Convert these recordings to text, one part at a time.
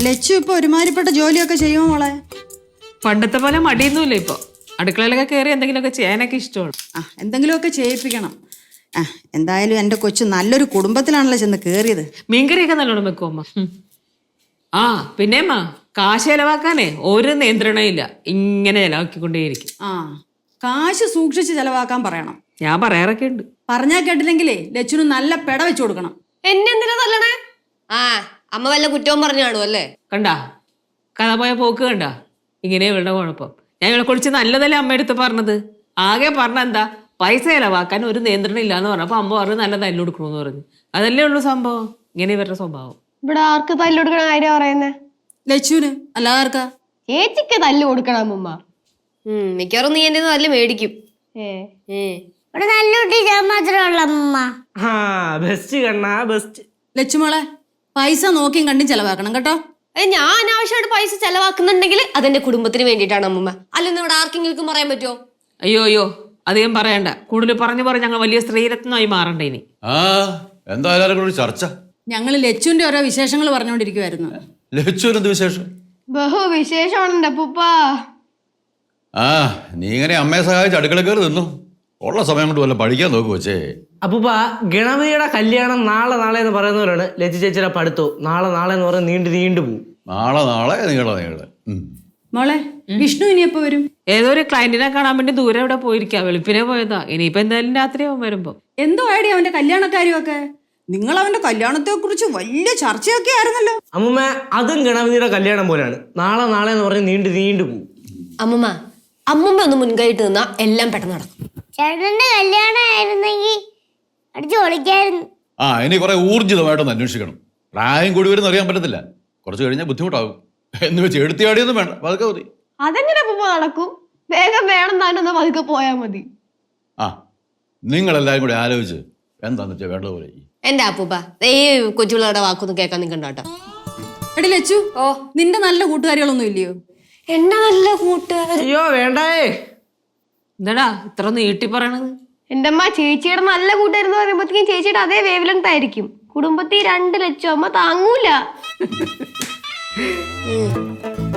ലച്ചു ഇപ്പൊ ഒരുമാതിരിപ്പെട്ട ജോലിയൊക്കെ ചെയ്യുമോ മോളെ? പണ്ടത്തെ പോലെ മടിയൊന്നുമില്ല ഇപ്പൊ. അടുക്കളയിലൊക്കെ കയറി എന്തെങ്കിലുമൊക്കെ ചെയ്യാനൊക്കെ ഇഷ്ടമാണ്. എന്തെങ്കിലുമൊക്കെ ചെയ്യിപ്പിക്കണം. എന്തായാലും എൻ്റെ കൊച്ചു നല്ലൊരു കുടുംബത്തിലാണല്ലോ ചെന്ന് കയറിയത്. മീൻകറിയൊക്കെ നല്ലോണം വെക്കും അമ്മ. ആ പിന്നെ അമ്മ, കാശ് ചെലവാക്കാനേ ഒരു നിയന്ത്രണം ഇല്ല, ഇങ്ങനെ ചെലവാക്കിക്കൊണ്ടേയിരിക്കും. കാശ് സൂക്ഷിച്ച് ചെലവാക്കാൻ പറയണം. ഞാൻ പറയാറൊക്കെ ഉണ്ട്. പറഞ്ഞാൽ കേട്ടില്ലെങ്കിലേ ലച്ചുന് നല്ല പെട വെച്ചു കൊടുക്കണം. എന്നെ എന്തിനാ തല്ലണേ? അമ്മ വല്ല കുറ്റവും പറഞ്ഞു കാണും അല്ലേ? കണ്ടാ കഥ പോയ പോക്ക് കണ്ടാ? ഇങ്ങനെ ഇവളുടെ കുഴപ്പം. ഞാൻ ഇവളെ കുറിച്ച് നല്ലതല്ലേ അമ്മ എടുത്ത് പറഞ്ഞത്. ആകെ പറഞ്ഞ എന്താ, പൈസ ചെലവാക്കാൻ ഒരു നിയന്ത്രണം ഇല്ലാന്ന് പറഞ്ഞപ്പോ അമ്മ പറഞ്ഞു നല്ല തല്ല് കൊടുക്കണമെന്ന് പറഞ്ഞു. അതല്ലേ ഉള്ളൂ സംഭവം. ഇങ്ങനെ ഇവരുടെ സ്വഭാവം. ഇവിടെ ആർക്ക് തല്ല് കൊടുക്കണ കാര്യം പറയുന്നേ? ലച്ചുവിന്, അല്ലാതെ ആർക്കാ? ചേച്ചിക്ക് തല്ല് കൊടുക്കണം അമ്മ. മിക്കവാറും നീ എന്റെ തല്ല് മേടിക്കും. ഇവിടെ നല്ല കുട്ടി ഞാൻ മാത്രമേ അമ്മ. ലച്ചുമോളെ, പൈസ നോക്കിയും കണ്ടും ചെലവാക്കണം കേട്ടോ. ഞാൻ അനാവശ്യമായിട്ട് പൈസ ചെലവാക്കുന്നുണ്ടെങ്കിൽ അതെന്റെ കുടുംബത്തിന് വേണ്ടിയിട്ടാണ് അമ്മ. അല്ലെന്ന് ഇവിടെ ആർക്കെങ്കിലും പറയാൻ പറ്റുമോ? അയ്യോ അധികം പറയണ്ട. കൂടുതൽ പറഞ്ഞു ഞങ്ങൾ വലിയ സ്ത്രീരത്നമായി മാറണ്ടേ ഇനി. എന്തായാലും ചർച്ച. ഞങ്ങൾ ലച്ചുവിന്റെ ഓരോ വിശേഷങ്ങൾ പറഞ്ഞുകൊണ്ടിരിക്കുവായിരുന്നു. ലച്ചുവിനെന്ത് വിശേഷം? ബഹു വിശേഷമാണ് അപ്പൂപ്പ. നീ ഇങ്ങനെ അമ്മയെ സഹായിച്ച് അടുക്കള കയറി നിന്നു. ഉള്ള സമയം കൊണ്ട് വല്ല പഠിക്കാൻ നോക്കു വെച്ചേ. അപ്പൂപ്പ, ഗണപതിയുടെ കല്യാണം നാളെ എന്ന് പറയുന്നവരാണ് ലച്ചു ചേച്ചിയുടെ പഠിത്തവും. നാളെ എന്ന് പറഞ്ഞാൽ നീണ്ടു പോകും. നാളെ നീളെ. മോളെ, വിഷ്ണു ഇനി എപ്പോ വരും? ഏതോ ഒരു ക്ലയന്റിനെ കാണാൻ വേണ്ടി ദൂരെ ഇവിടെ പോയിരിക്കാം. വെളുപ്പിനെ പോയതാ. ഇനിയിപ്പോ എന്തായാലും രാത്രിയാവും വരുമ്പോ. എന്തോ ആയിടി അവന്റെ കല്യാണക്കാര്യമൊക്കെ? നിങ്ങൾ അവന്റെ കല്യാണത്തെ കുറിച്ച് വലിയ ചർച്ചയൊക്കെ ആയിരുന്നല്ലോ. അമ്മൂമ്മ, അതും ഗണപതിയുടെ കല്യാണം പോലെയാണ്. നാളെ എന്ന് പറഞ്ഞ് നീണ്ടു പോകും. അമ്മൂമ്മ ഒന്ന് മുൻകൈയിട്ട് നിന്നാ എല്ലാം പെട്ടെന്ന് നടക്കും. ചേട്ടന്റെ കല്യാണം ആയിരുന്നെങ്കിൽ അടിച്ചു പൊളിക്കായിരുന്നു. ഇനി കുറെ ഊർജിതമായിട്ടൊന്ന് അന്വേഷിക്കണം. പ്രായം കൂടി വരുന്ന അറിയാൻ പറ്റത്തില്ല. കുറച്ച് കഴിഞ്ഞാൽ ബുദ്ധിമുട്ടാകും എന്ന് വെച്ച് എടുത്തിയാടിയൊന്നും വേണ്ട, പതുക്കെ മതി. അതെങ്ങനെ അപ്പൂപ്പ നടക്കും? വേഗം വേണം താനൊന്ന് പതുക്കെ പോയാ മതി. നിങ്ങളെല്ലാരും കൂടി ആലോചിച്ച് എന്താന്ന് വെച്ചാൽ വേണ്ടതുപോലെ. എന്റെ അപ്പൂപ്പ ഈ കൊച്ചുപിള്ളേരുടെ വാക്കൊന്നും കേൾക്കാൻ നിൽക്കണ്ടോ. എടി ലച്ചു, നിന്റെ നല്ല കൂട്ടുകാരികളൊന്നും ഇല്ലയോ? എന്നെ നല്ല കൂട്ടുകാർ. അയ്യോ വേണ്ടേ. എന്താടാ ഇത്ര നീട്ടി പറയണത്? എന്റെ അമ്മ, ചേച്ചിയുടെ നല്ല കൂട്ടുകാരെന്ന് പറയുമ്പോഴത്തേക്കും ചേച്ചിയുടെ അതേ വേവ് ലെങ്ത് ആയിരിക്കും. കുടുംബത്തിൽ 2 ലക്ഷം അമ്മ താങ്ങൂല.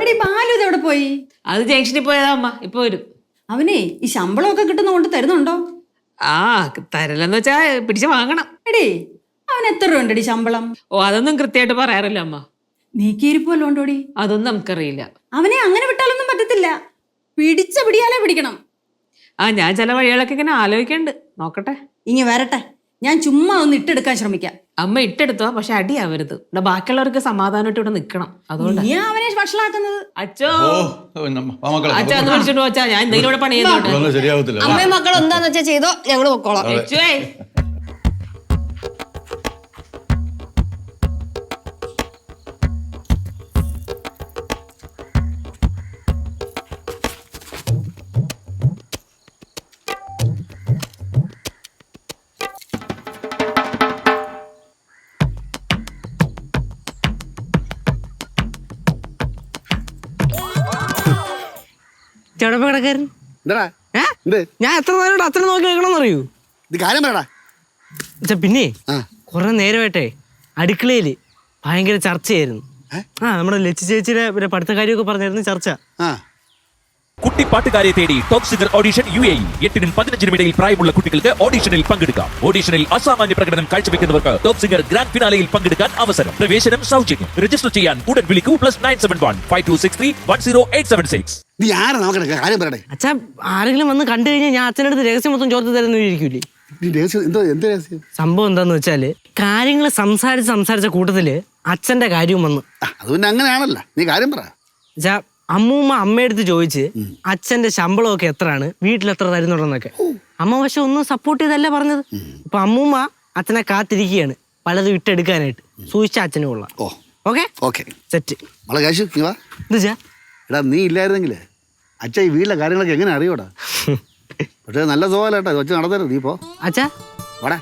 എടി ബാലു ഇതെവിടെ പോയി? അത് ജംഗ്ഷനിൽ പോയതാ അമ്മ, ഇപ്പൊ വരും. അവനെ ഈ ശമ്പളമൊക്കെ കിട്ടുന്നോണ്ട് തരുന്നുണ്ടോ? തരലെന്ന് വെച്ചാ പിടിച്ച് വാങ്ങണം. എടി അവൻ എത്ര രൂപ ഉണ്ടടി ശമ്പളം? അതൊന്നും കൃത്യമായിട്ട് പറയാറില്ല അമ്മ. നീക്കിയിരിപ്പല്ലോ ഉണ്ടോടി? അതൊന്നും നമുക്കറിയില്ല. അവനെ അങ്ങനെ വിട്ടാലൊന്നും പറ്റത്തില്ല. പിടിച്ച പിടിയാലേ പിടിക്കണം. ഞാൻ ചില വഴികളൊക്കെ ഇങ്ങനെ ആലോചിക്കണ്ട്. നോക്കട്ടെ. ഇനി വരട്ടെ, ഞാൻ ചുമ്മാ ഒന്ന് ഇട്ടെടുക്കാൻ ശ്രമിക്കാം. അമ്മ ഇട്ടെടുത്തോ, പക്ഷെ അടിയാവരുത്. ഇവിടെ ബാക്കിയുള്ളവർക്ക് സമാധാനമായിട്ട് ഇവിടെ നിക്കണം. അതുകൊണ്ട് നീ അവനെ വഷളാക്കുന്നത്. അച്ഛോ അച്ഛാ ഒന്ന് വിളിച്ചോണ്ട് പോച്ചാ, ഞാൻ എന്തെങ്കിലും ഇവിടെ പണി ചെയ്യുന്നുണ്ട്. ശരിയാവത്തില്ല. അമ്മയും മക്കളും എന്താന്ന് വെച്ചാൽ ചെയ്തോ, ഞങ്ങള് പൊക്കോളാം. ചെടപ്പ ഞാൻ എത്ര നേരം അത്ര നോക്കി വെക്കണമെന്ന് അറിയൂ. പിന്നെ കുറെ നേരമായിട്ടേ അടുക്കളയില് ഭയങ്കര ചർച്ചയായിരുന്നു. നമ്മുടെ ലച്ചു ചേച്ചിയുടെ പഠിത്തക്കാരിയൊക്കെ പറഞ്ഞായിരുന്നു ചർച്ച. കുട്ടിപ്പാട്ടുകാരെ തേടി ടോപ്പ് സിംഗർ ഓഡിഷൻ UAE. 8-നും 15-നും ഇടയിൽ പ്രായമുള്ള കുട്ടികൾക്ക് ഓഡിഷനിൽ പങ്കെടുക്കാം. ഓഡിഷനിൽ അസാമാന്യ പ്രകടനം കാഴ്ചവെക്കുന്നവർക്ക് ടോപ്പ് സിംഗർ ഗ്രാൻഡ് ഫിനാലയിൽ പങ്കെടുക്കാൻ അവസരം. പ്രവേശനം സൗജന്യം. രജിസ്റ്റർ ചെയ്യാൻ ഉടൻ വിളിക്കൂ. +971 5263 10876. അച്ഛാ, ആരെങ്കിലും വന്ന് കണ്ടു കഴിഞ്ഞാൽ ഞാൻ അച്ഛനടുത്ത് രഹസ്യം മൊത്തം ചോർത്ത് തരുന്നിരിക്കൂലേ. സംഭവം എന്താന്ന് വെച്ചാല്, കാര്യങ്ങൾ സംസാരിച്ച കൂട്ടത്തില് അച്ഛന്റെ കാര്യവും വന്നു. അങ്ങനെയാണല്ലോ, നീ കാര്യം പറ. അമ്മൂമ്മ അമ്മയടുത്ത് ചോദിച്ച് അച്ഛന്റെ ശമ്പളമൊക്കെ എത്രയാണ്, വീട്ടിലെത്ര തരുന്നുണ്ടെന്നൊക്കെ. അമ്മ പക്ഷെ ഒന്നും സപ്പോർട്ട് ചെയ്തല്ല പറഞ്ഞത്. അപ്പൊ അമ്മൂമ്മ അച്ഛനെ കാത്തിരിക്കുകയാണ് പലതും ഇട്ടെടുക്കാനായിട്ട്. സൂക്ഷിച്ച അച്ഛനും കൊള്ളാം. Okay set. എടാ, നീ ഇല്ലായിരുന്നെങ്കിലേ അച്ഛ ഈ വീട്ടിലെ കാര്യങ്ങളൊക്കെ എങ്ങനെ അറിയോടാ? പക്ഷെ നല്ല സോലാട്ടോ കൊച്ചു നടത്തരുത്. നീ പോ അച്ഛാ. വാടാ.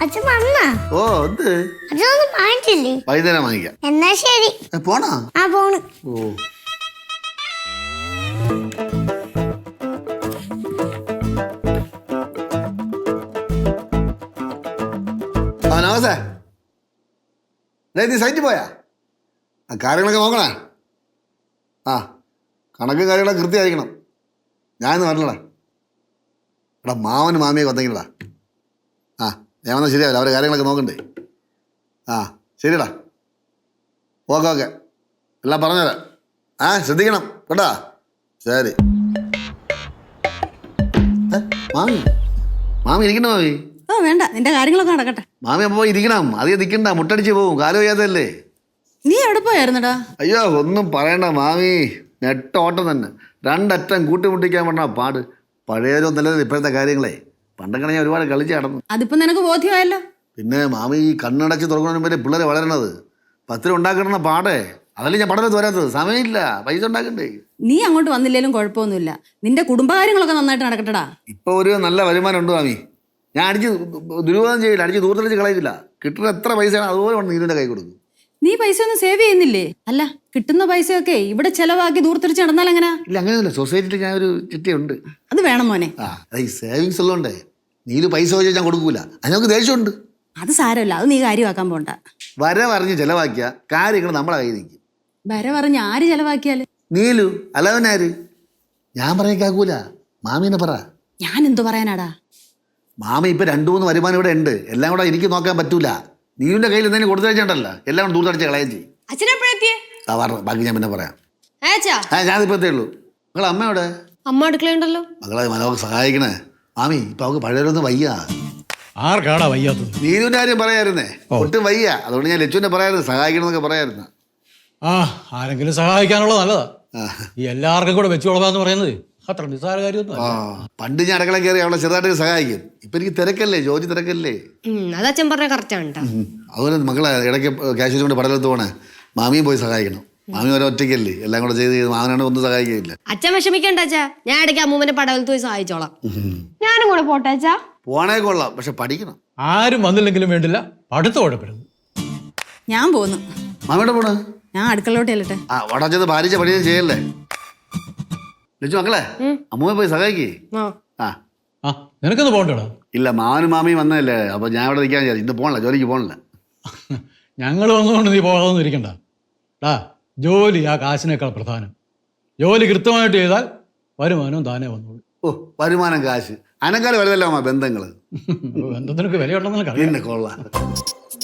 അച്ഛൻ വന്നാ? ഓ, എന്ത് അച്ഛനൊന്നും വാങ്ങിച്ചില്ലേ? വൈകുന്നേരം വാങ്ങിക്കാം. എന്നാ ശരി. പോണോ? പോണ്. ഓ, അല്ലേ നീ സൈറ്റിൽ പോയാ ആ കാര്യങ്ങളൊക്കെ നോക്കണേ. ആ കണക്കും കാര്യങ്ങളൊക്കെ കൃത്യമായിരിക്കണം. ഞാനിന്ന് പറഞ്ഞടാ. എടാ മാവന് മാമിയെ കൊന്നെങ്കിലടാ. ആ ഞാൻ വന്നാൽ ശരിയാവില്ല, അവരുടെ കാര്യങ്ങളൊക്കെ നോക്കണ്ടേ. ആ ശരിടാ, ഓക്കെ ഓക്കെ, എല്ലാം പറഞ്ഞുതരാം. ആ ശ്രദ്ധിക്കണം കേട്ടാ. ശരി. മാമി മാമി ഇരിക്കണ മാമി. ഓ വേണ്ട, നിന്റെ കാര്യങ്ങളൊക്കെ നടക്കട്ടെ. മാമി അപ്പോൾ ഇരിക്കണം, അധികം നിൽക്കണ്ട, മുട്ടടിച്ച് പോവും, കാല് വയ്യാത്തല്ലേ. നീ എവിടെ പോയായിരുന്നടാ? അയ്യോ ഒന്നും പറയണ്ട മാമി, നെട്ടോട്ടം തന്നെ. രണ്ടറ്റം കൂട്ടിമുട്ടിക്കാൻ പറഞ്ഞ പാട്. പഴയതോ നല്ലത് ഇപ്പോഴത്തെ കാര്യങ്ങളെ. പണ്ടൊക്കെ ഞാൻ ഒരുപാട് കളിച്ച് നടന്നു. അതിപ്പോ നിനക്ക് ബോധ്യമായല്ലോ. പിന്നെ മാമി ഈ കണ്ണടച്ച് തുറക്കുന്നതിന് മുമ്പേ പിള്ളേരെ വളരണത്. 10 രൂപ ഉണ്ടാക്കണ പാടേ, അതല്ലേ ഞാൻ പഠനത്ത് വരാത്തത്. സമയമില്ല, പൈസ ഉണ്ടാക്കണ്ടേ. നീ അങ്ങോട്ട് വന്നില്ലേലും കുഴപ്പമൊന്നുമില്ല. നിന്റെ കുടുംബകാര്യങ്ങളൊക്കെ നന്നായിട്ട് നടക്കട്ടടാ. ഇപ്പൊ ഒരു നല്ല വരുമാനം ഉണ്ട് മാമി. ഞാൻ അടിച്ച് ദുരുപയോഗം ചെയ്യില്ല, അടിച്ച് ദൂരത്തടിച്ച് കളയില്ല. കിട്ടുന്ന എത്ര പൈസയാണ് അതുപോലെ നീരിന്റെ കൈ കൊടുക്കും. നീ പൈസ ഒന്നും സേവ് ചെയ്യുന്നില്ലേ? അല്ല, കിട്ടുന്ന പൈസയൊക്കെ ഇവിടെ ചെലവാക്കി ദൂരത്തിരിച്ച് നടന്നാൽ എങ്ങനാ? ഇല്ല അങ്ങനെയൊന്നുമില്ല, സൊസൈറ്റിയിൽ ഞാൻ ഒരു ചിട്ടയുണ്ട്. അത് വേണം മോനെ. ആ അത് ഈ സേവിങ്സ് ഉള്ളതുകൊണ്ടേ നീല് പൈസ ചോദിച്ചാൽ ഞാൻ കൊടുക്കൂല. അത് നമുക്ക് ദേഷ്യമുണ്ട്. അത് സാരമില്ല, അത് നീ കാര്യമാക്കാൻ പോണ്ട. വരവറിഞ്ഞ് ചെലവാക്കിയ കാര്യങ്ങൾ നമ്മളെ കയ്യിൽ നിൽക്കും. വര പറഞ്ഞ് ആര് ചെലവാക്കിയാല്? നീലു അല്ലവനാര്? ഞാൻ പറയാൻ കേൾക്കൂല, മാമീനെ പറ. ഞാൻ എന്തു പറയാനാടാ? മാമ ഇപ്പൊ 2-3 വരുമാനം ഇവിടെ ഉണ്ട്. എല്ലാം കൂടെ എനിക്ക് നോക്കാൻ പറ്റൂല. നീലിന്റെ കയ്യിൽ എന്തെങ്കിലും കൊടുത്തു വെച്ചിട്ടുണ്ടല്ലോ, എല്ലാം കൂടെ ദൂരത്തടിച്ച് കളയാൻ ചെയ്യും. അച്ഛനെപ്പോഴെത്തിയേ? ബാക്കി ഞാൻ പിന്നെ പറയാം. അച്ഛാ ആ ഞാനിപ്പോ എത്തേ ഉള്ളൂ. മകളെ അമ്മയോടെ? അമ്മ അടുക്കളയുണ്ടല്ലോ. മകളെ മനോക്ക് സഹായിക്കണേ. മാമി ഇപ്പൊ അവൾക്ക് പഴയൊന്നും വയ്യ. ആർക്കാടാ വയ്യാത്തത്? നീലുവിന്റെ കാര്യം പറയായിരുന്നേ, ഒട്ടും വയ്യ. അതുകൊണ്ട് ഞാൻ ലച്ചുവിനെ പറയായിരുന്നു, സഹായിക്കണം എന്നൊക്കെ പറയായിരുന്നു. ആ ആരെങ്കിലും സഹായിക്കാനുള്ളത് നല്ലതാ. ആ. ഈ എല്ലാവർക്കും കൂടെ വെച്ച് കൊടുക്കാന്ന് പറയുന്നത് അത്ര നിസ്സാര കാര്യമൊന്നും ആ പണ്ട് ഞാൻ അടുക്കള കയറി അവളെ ചെറുതായിട്ട് സഹായിക്കും. ഇപ്പൊ എനിക്ക് തിരക്കല്ലേ, ജോലി തിരക്കല്ലേ. അത് അച്ഛൻ പറഞ്ഞ കറക്റ്റ് ആണ്. അതുപോലെ മക്കളെ ഇടയ്ക്ക് ക്യാഷ് കൊണ്ട് പടലത്ത് പോണേ, മാമിയും പോയി സഹായിക്കണം. മാമി വരെ ഒറ്റയ്ക്കല്ലേ, എല്ലാം കൂടെ ചെയ്ത് മാമനാണ് ഒന്നും സഹായിക്കില്ല. അച്ഛൻ വിഷമിക്കണ്ട അച്ഛാ, ഞാൻ ഇടയ്ക്ക് അമ്മൂമ്മന്റെ പടവലത്ത് പോയി സഹായിച്ചോളാം. ഞാനും കൂടെ പോട്ടെ അച്ഛാ? പോണേ കൊള്ളാം, പക്ഷെ പഠിക്കണം. ആരും വന്നില്ലെങ്കിലും വേണ്ടില്ല, പഠിത്തം കുഴപ്പമില്ല. ഞാൻ പോന്നു. മാമിയുടെ പോണ്? ഞാൻ അടുക്കളോട്ട് ചെല്ലട്ടെ. ആ വടച്ചത് ഭാരിച്ച പണിയും ചെയ്യല്ലേ. ലച്ചു മക്കളെ അമ്മൂമ്മ പോയി സഹായിക്കേ. ആ ആ നിനക്കൊന്ന് പോകണ്ടോടാ? ഇല്ല, മാവനും മാമിയും വന്നതല്ലേ, അപ്പൊ ഞാൻ ഇവിടെ നിൽക്കാൻ വിചാരിച്ചു. ഇന്ന് പോകണില്ല, ജോലിക്ക് പോകണില്ല. ഞങ്ങൾ വന്നുകൊണ്ട് നീ പോകാതൊന്നും ഇരിക്കണ്ട. ജോലി ആ കാശിനേക്കാൾ പ്രധാനം. ജോലി കൃത്യമായിട്ട് ചെയ്താൽ വരുമാനവും താനേ വന്നോളൂ. ഓ വരുമാനം കാശ് അനക്കാലം വരുന്നല്ലോ ബന്ധങ്ങള്. ബന്ധത്തിനൊക്കെ വിലയുണ്ടെന്ന് പിന്നെ കൊള്ളാം.